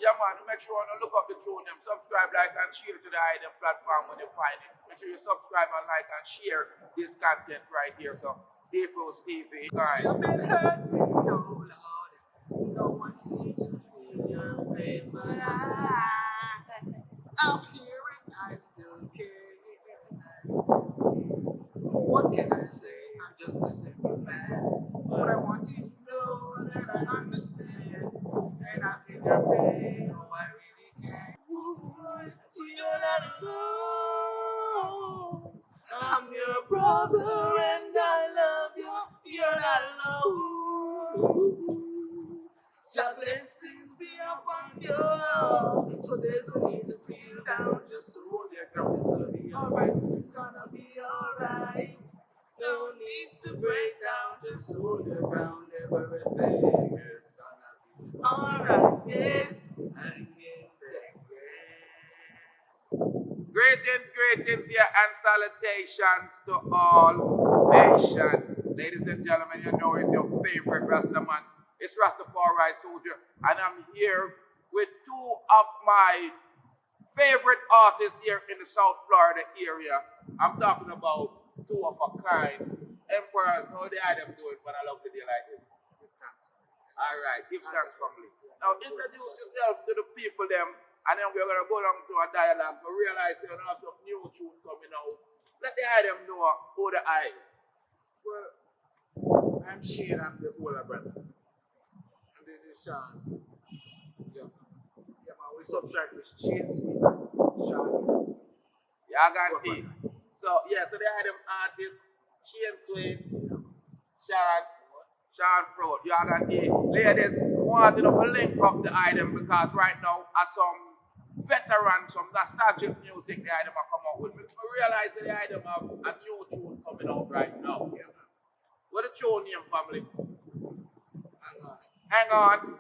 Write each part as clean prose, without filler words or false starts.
Yeah, man, make sure you look up the tune them, subscribe, like, and share to the item platform when you find it. Make sure you subscribe and like and share this content right here. So, Deep Roots TV. I've been hurting, oh Lord. No one seems to feel your pain, but I'm here and I still care. What can I say? I'm just a simple man. But I want you to know that I understand. And I feel your pain, oh, I really can. So you're not alone. I'm your brother and I love you. You're not alone. Your blessings be upon you. So there's no need to feel down. Just hold your ground. It's gonna be alright. It's gonna be alright. No need to break down. Just hold your ground. Everything is gonna be alright. Yeah. And Greetings here and salutations to all nation. Ladies and gentlemen, you know it's your favorite Rasta man. It's Rastafari soldier, and I'm here with two of my favorite artists here in the South Florida area. I'm talking about two of a kind. Emperors, how they are them doing when I love the day like this? All right, give thanks, family. Now introduce yourself to the people them, and then we're gonna go down to a dialogue. We realize you have some new tune coming out. Let the item know who the eye is. well, I'm Shane, I'm the older brother. And this is Shawn. Yeah. Yeah, man, we subscribe to Shane's Sweet. Shawn. Yeah, I got T. So yeah, so the item artist, Shane Swain, Shawn Fraud, you got T. Ladies, want to link up the item because right now as some veterans, some nostalgic music the item are come out with. We realize the item have a new tune coming out right now. Yeah. What the tune name, family? Hang on.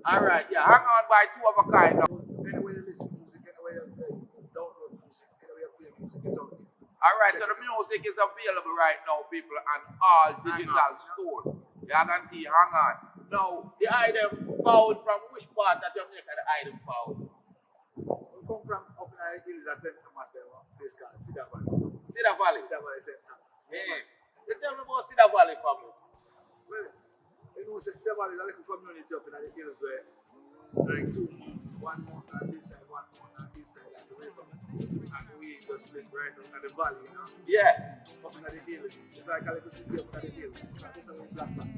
Alright, yeah, hang on by two of a kind now. Anyway, you listen to music, anyway, you download music, anyway, you play music, it's out there. Alright, so the music is available right now, people, on all digital stores. Yeah, I can see, hang on. Now, the item found from which part of Jamaica the item found? We come from up in the hills at St. Thomas, there, one place called Cedar Valley. Cedar Valley? Cedar Valley, St. Thomas. Yeah. You tell me about Cedar Valley, family. Well, you know, Cedar Valley is a little community up in the hills where, like, one month on this side, one month on this side, that's away from it. And we just live right down in the valley, you know? Yeah. Up in the hills. It's like a little city up in the hills. So this is a black man.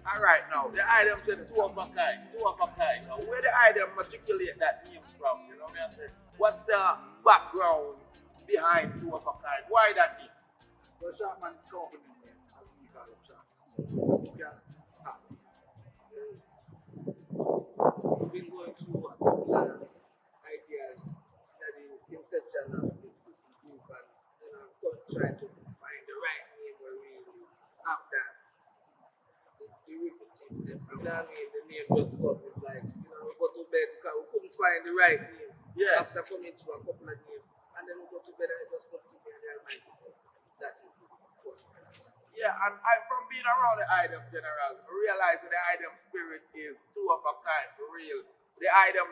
Alright, now, the item said two of a kind. Two of a kind. Now, where the item matriculate that name from? You know what I'm saying? What's the background behind two of a kind? Why that name? So Sharkman company name, as we call him Sharkman. So yeah, top. We've been going through a couple of ideas that the inception of the group and trying to find the right name where we really have that. The record team them from that name, the name just come. It's like, we go to bed because we couldn't find the right name. Yeah. After coming through a couple of names. And then we go to bed and it just come to me and the Almighty said, that is the first one. Yeah, and I, from being around the item general, I realize that the item spirit is two of a kind, for real. The item,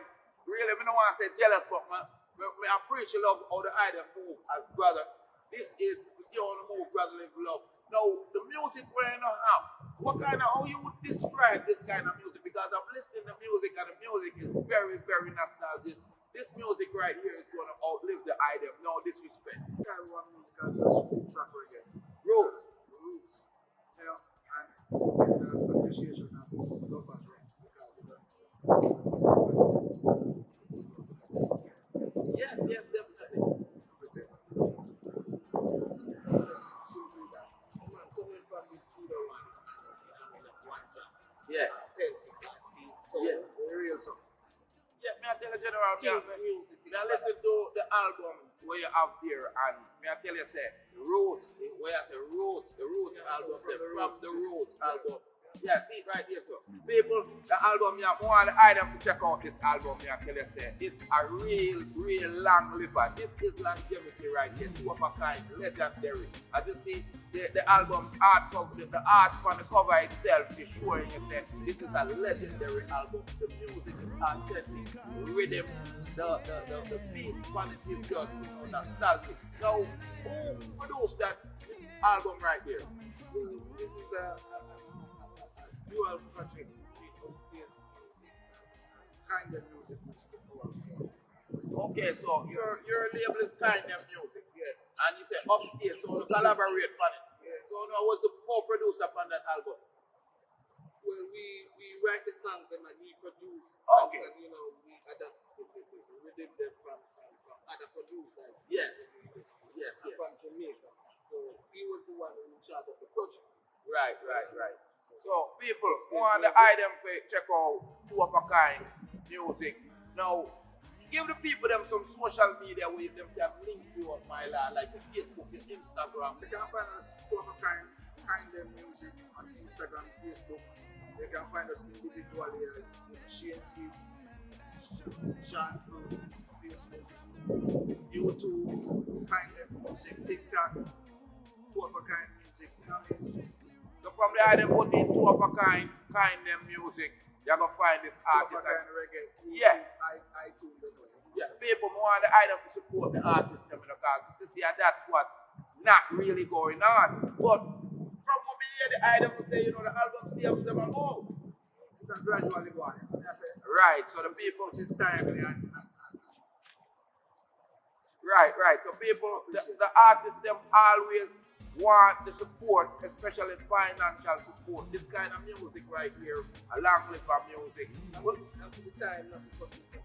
really, I don't want to say jealous, but I appreciate love how the item move as brother. This is, we see how the move brotherly love. Now, the music we're in have, what kind of, how you would describe this kind of music? Because I'm listening to music and the music is very, very nostalgic. This music right here is going to outlive the item, no disrespect. I want music and just Roots Rock again. Roots. You know, and appreciation of lovers rock because Yes, definitely. Just simply that. Man, coming from this studio one job. Yeah. Authentic, that beat, so Yeah. real song. Yeah, me I tell you general, King's music. I listen to the album where you have there, and me I tell you, say, Roots, where I say Roots, the Roots album, from the Roots album. Yeah, see it right here, so. People, the album, yeah, more the item to check out this album, yeah, tell you say, it's a real long liver. This is longevity right here, two of a kind, legendary. As you see, the album's art cover, the art on the cover itself is showing you say, this is a legendary album. The music is authentic, rhythm, the beat, quality, just, nostalgic. Now, who produced that album right here? This is a dual project between upstairs kind of music which is our. Okay, so your label is kind of music. Yes. And you say upstate, so you collaborate on it. Yes. So now was the co-producer on that album? Well, we write the songs and he produce. Okay. And we adapt the rhythm them from other producers. Yes. Yes. And from Jamaica. So he was the one in charge of the project. Right. So people, want the item for check out two of a kind music. Now, give the people them some social media where them can link you up, my lad, like your Facebook, your Instagram. They can find us two of a kind of music on Instagram, Facebook. They can find us individually as Shawn Sweet, Shawn through Facebook, YouTube, kind of music, TikTok, two of a kind music. You know what I mean? So from the item put in two of a kind them music, you're gonna find this artist. Two of a kind reggae. Yeah. iTunes anyway. Yeah, people want the item to support the artist them in the car. Because see, that's what's not really going on. But from when we hear the item we say, the album sales them and more. It's a gradually going. That's it. Right, so the people Which is timely and Right. So people, the artists them always want the support, especially financial support. This kind of music right here, a long live of music. But after the time, not for people.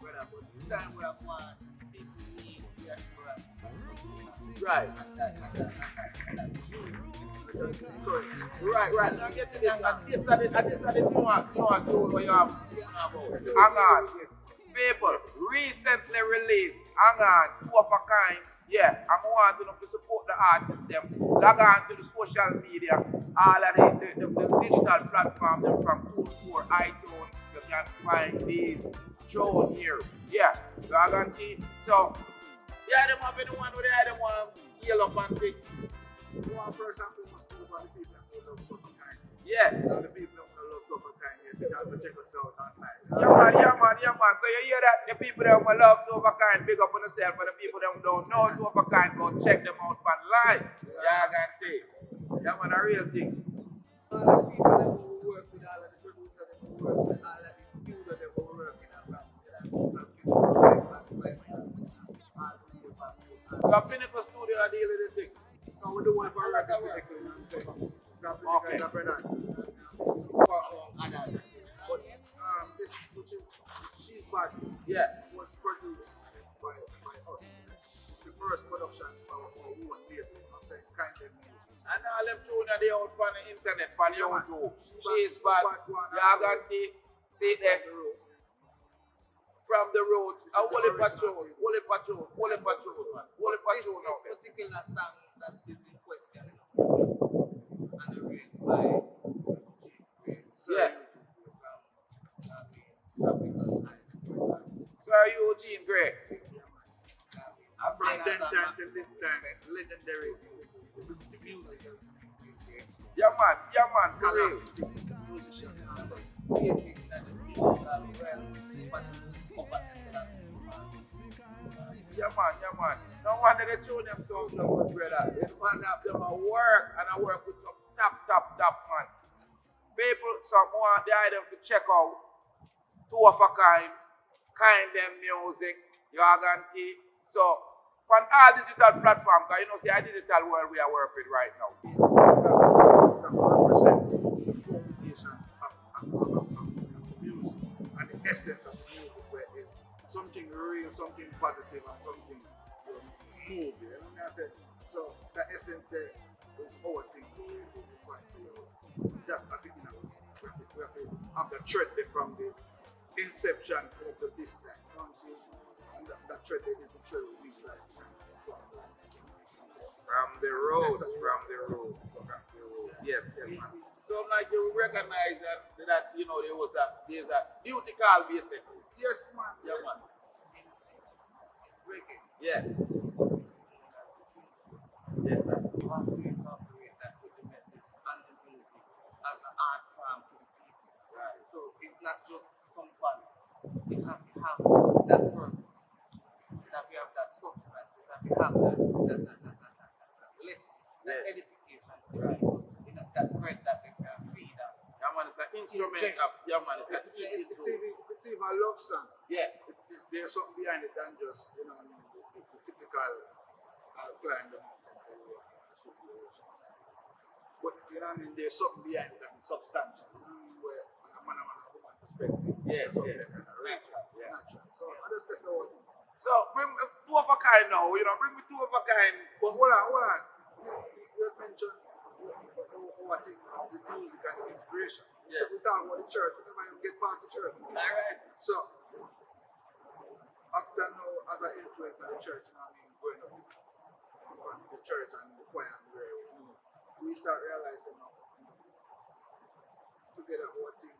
But the time where I want people need reassurance. Right. Right. Now get to this. And this is the more tune where you have about. Hang on. People recently released, hang on, two of a kind. Yeah, I'm wanting to support the artists them. Log on to the social media, all of the digital platforms them from TuneCore, iTunes. You can find these shown here. Yeah, log on to it. So, yeah, them have anyone with them want heal up and thing. One person who must do about the people who love Papa Kind. Yeah. Now the people who love Papa Kind, you have to check us out online. Yeah, man. So you hear that? The people that love Overkind, big up on yourself. But the people that don't know Overkind, go check them out online. Yeah, I got it. Yeah, man, a real thing. All of the people that who work with all of the producers that who work with all of the studios that who work in that So Pinnacle Studio are dealing with the thing. no, we do one for like a work, you know what I'm saying? Okay. For others. But this, which is She's Bad, Yeah. was produced by us. It's the first production for our own label, you know what I'm saying? Kind of music. And all them tune are they out on the internet, on Yeah, man. YouTube. She's She's bad. Bad one. Yeah, I got it. See it there. The roots. From the road. This A is the Wooly original Patrol, thing. Wooly Patrol, man. Wooly Patrol now. This particular song that is in question and arranged by Yeah. Sir Eugene Gray. From then time to this time, legendary music. Yeah, man. For real. Musician. Yeah, man. No wonder they tune them so much, brother. They find out them a work, and I work with some top man. People, some want the item to check out two of a kind them music, you are guarantee. So, on all digital platforms, because you know, see, a digital world we are working with right now. The foundation of music and the essence of music, where it's something real, something positive, and something moving. You know what I said? So the essence there is our thing. That I think we have to have the thread there from the inception of the business. You know what I'm saying? And that thread there is the thread we try. From the road. Yes, man. So like you recognize that you know there's a beauty call basically. Yes, man. Yeah, Yes, man. man. Reggae. Yeah. Yes, sir. You have to incorporate that with the message and the music as an art form to the people. Right. So it's not just some fun. It have to have that purpose. It have to have that substance. It have to have that lesson, that Yes. edification to the people. You know, that bread that they can feed on. Yeah, man, it's an instrument Ingest. of yeah, man, it's an If eating it's tool. even a love song, Yeah. there's something behind it than just, you know, what I mean, the typical climb the mountain for you, association. But, you know what I mean, there's something behind it that's substantial. You know what I mean, where a man and a woman perspective. Yes, something yes. like that, right? Yeah. Natural. So, I just that's the whole thing. So bring me two of a kind now, you know, bring me two of a kind. But hold on. You had mentioned what thing, the music and the inspiration. Yeah. We talk about the church, we never even get past the church. Alright. So, after now, as an influence of the church, you know what I mean, growing up from the church and the choir and where we start realizing now, together our thing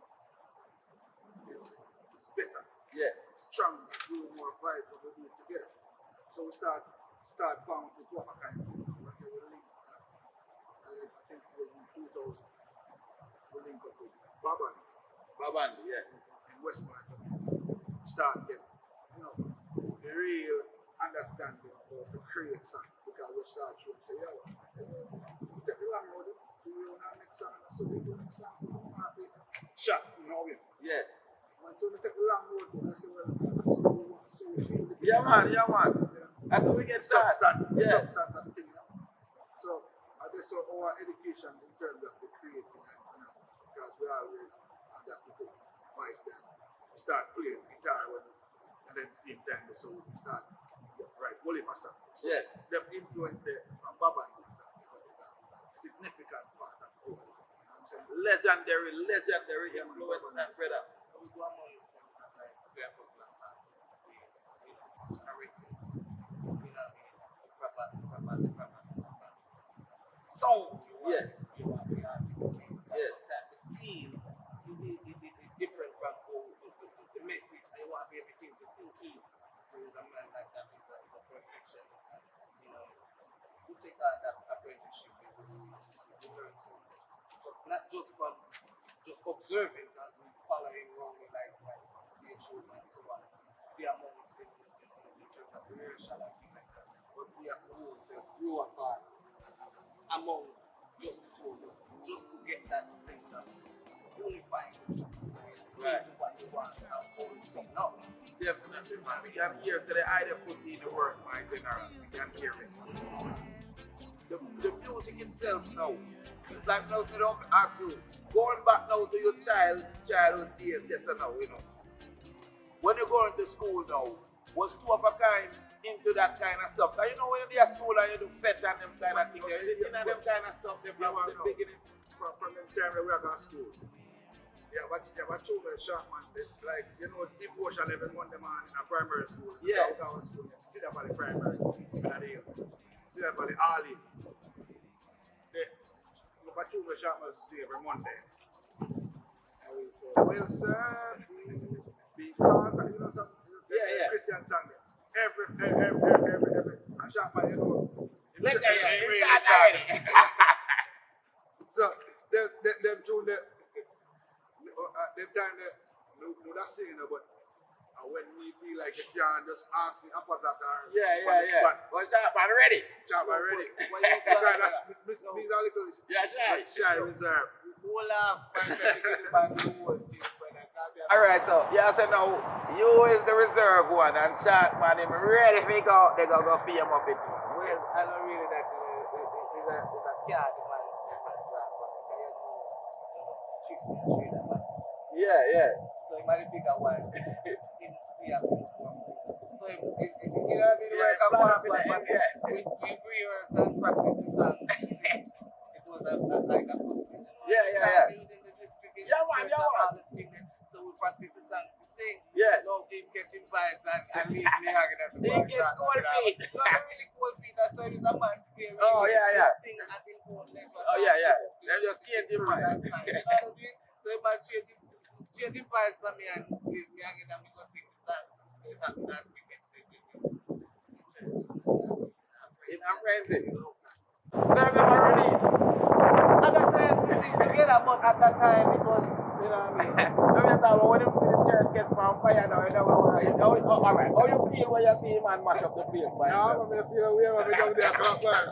is better. Yes. It's stronger, we more vibes when we do it together. So we start found the two of a kind thing. When we link, I think it was in 2000, we link up with Babandi, yeah. in Westmoreland. Start getting, you know, the real understanding of the create songs because we start to say, yeah, we take the long road, we will not make song, so we do next song, we have to shot, you know, Yes. and so we take the long road, and I say, well, so we feel the thing. Yeah, man. That's how we get started. Substance, the Yeah. substance of the thing, you know. So, I guess our education in terms of the creating, you know, because we always have that little voice there. We start playing guitar and then same time, so we start right, Oliver song. So, Yeah. the influence there from Baba is a significant part of our life. You know what I'm saying? Legendary influence, that brother. So we go among the same like we have a class and we correctly. You know what I mean? Proper. Sound. Yes. You want to articulate. Yes. That the feel is different from the message. I want everything to sink in. So it's a man like that is a perfectionist. And, you know, you take on that apprenticeship, you learn to not just from just observing as we following wrong like stage shows and so on. The amounts in terms of rehearsal and things like that. But we have to also grow apart among just the two of us, just to get that sense of unifying Right. to what you want and how you see now. Definitely, man. We can hear, so the idea put in the work, my general. We can hear it. The music itself now, it's like now, you don't ask you, going back now to your childhood days, yes or no, you know. When you're going to school now, was two of a kind into that kind of stuff? Because you know, when you're at school and you do fete and them kind of things, you know, them kind of stuff, them from the beginning. From the time that we are going to school. Yeah, but children shot, man, like, you know, devotion every Monday morning in a primary school. Yeah. Out of school, you sit up at the primary, in the hills. Sit up at the olive. But children shot man to see every Monday. I will say, well, sir, because, you know, some Yeah. Christian song there. Every. And shot man, you know. Look at you, really shot shot. already. So, them tune the time that we not singing but when we feel like you can't just ask me opposite or Yeah. on the spot. Well, shot man ready. Chop already. What you feel Because like that's Miss a little Yeah, shy reserve. Whole perfect by the whole thing, but I can't be Alright, so yeah, I said now, you is the reserve one, and shot man, him ready if he go, they go for him up it. well, I don't really that it's a car the man drive, but I know tricks and trade that man. Yeah. So he might be bigger one. In see a bit more. So if you know what I mean, Yeah, like a plan pass for like that, that, yeah. we rehearse and practice the song. It was like a good thing. Yeah. In the district, in Yeah, the man, church yeah, and man. all the thing. So we practice the song. We sing. Yeah. Love him catching vibes and leave me hanging as a He gets cold feet. No, really cold feet. That's why it's a man scale. Oh, yeah. Sing at his own level. Oh, yeah. Them just changing that minds. side. You know what I mean? So if I changing vibes for me and give me again and me go sing the song. So it happens that we get In a frenzy. the So them are released. At that time, we sing together, but at that time it was, you know what I mean? No, you talk about when you see the church get on fire now, you know, all right. How you feel when you see him and mash up the place by Yeah, himself? I feel weird when we down there clock man.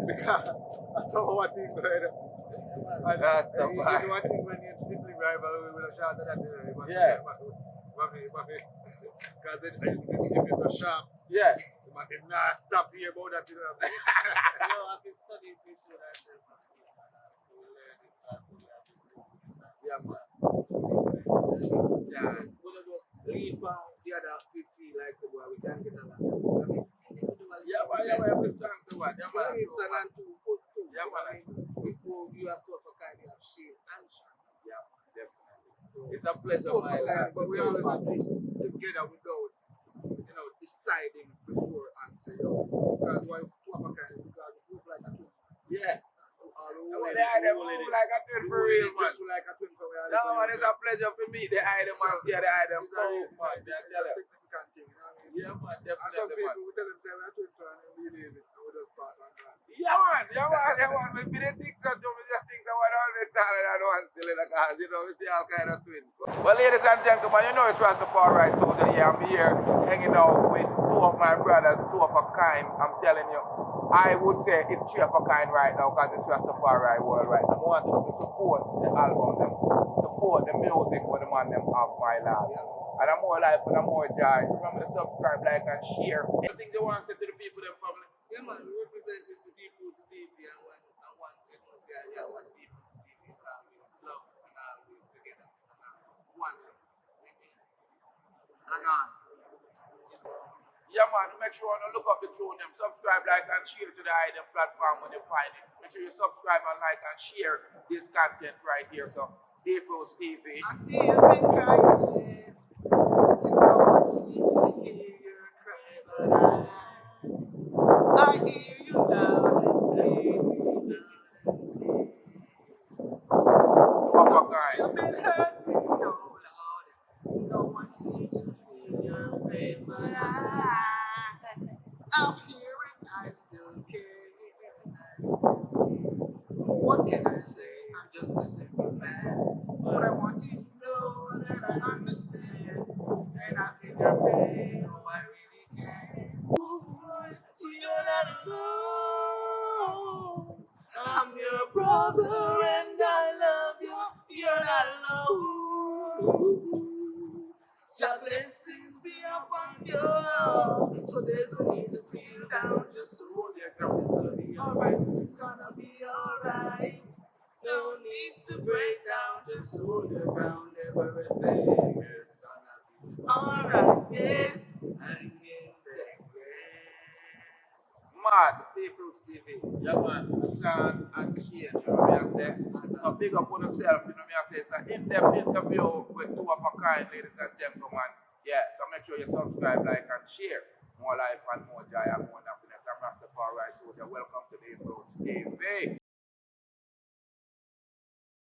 Because I saw one thing going on. Rastafari. One thing when you're simply rival, we will shout at that. Yeah. Because if you're not sharp, Yeah. you not stop here about that. You know what I mean? You know, I've been studying visual ourselves from here, so we learn it, so we have to do it. Yeah, man. Yeah. We don't just leave the other 50 like so boy, we can get along. I mean, individually. Yeah, man, yeah, man, we stand to one. Yeah, man. It's an and 2 foot 2. Yeah, man. I mean, before you have to offer kind of shade and shine. Yeah, definitely. So It's a pleasure, So, my life. but we always have to be together without, you know, deciding before and say, yo, because why what kind because we move like a twin. Yeah. All the I whole mean, the item move like a twin for real, man. just like a twin for real. No, man, it's a pleasure for me, the item, and see the item. It's Oh, a man, I tell you. significant thing, you know what I mean? Yeah, man, And some definitely, man. people we tell them say we're a twin for and we believe it and we just part on that. Yeah, man, yeah, man, yeah, man. We didn't think so, too. We just think that we're all the talent and one still in the cars. You know, we see all kind of twins. Well, ladies and gentlemen, you know it's Rastafari soldier here. I'm here hanging out with two of my brothers, two of a kind. I'm telling you, I would say it's three of a kind right now because it's Rastafari world right now. I want them to support the album, them, support the music for the man them have my life. And I'm more life and I'm more joy. Remember to subscribe, like, and share. Anything they want to say to the people, them family. Yeah, man, we represent the Deep Roots TV and one thing we say, yeah, what's Deep Roots TV? It's always love and always togetherness and always oneness. Amen. And on. Yeah, man, make sure you look up the tune them, subscribe, like, and share to the item platform when you find it. Make sure you subscribe and like and share this content right here. So, Deep Roots TV. I see you been crying, and no one seems to hear your cry, but I hear you loud and clear, Of a You've kind. been hurting, no Lord, no one seems to feel your pain, but I'm here and I still care. What can I say? I'm just a simple man, but I want you to know that I understand, and I feel your pain. Oh, I really can. So you're not alone. I'm your brother and I love you. You're not alone. Your blessings be upon you. So there's no need to feel down. Just hold your ground. It's gonna be alright. It's gonna be alright. No need to break down. Just hold your ground. Everything is gonna be alright. Yeah. And in the Mad. Deep Roots TV. Yeah, man. Shawn and Shane, you know what I say? So big up on yourself, you know what I say? It's an in-depth interview with two of a kind, ladies and gentlemen. Yeah, so make sure you subscribe, like, and share. More life and more joy and more happiness. I'm Rastafari soldier. Welcome to the Roots TV.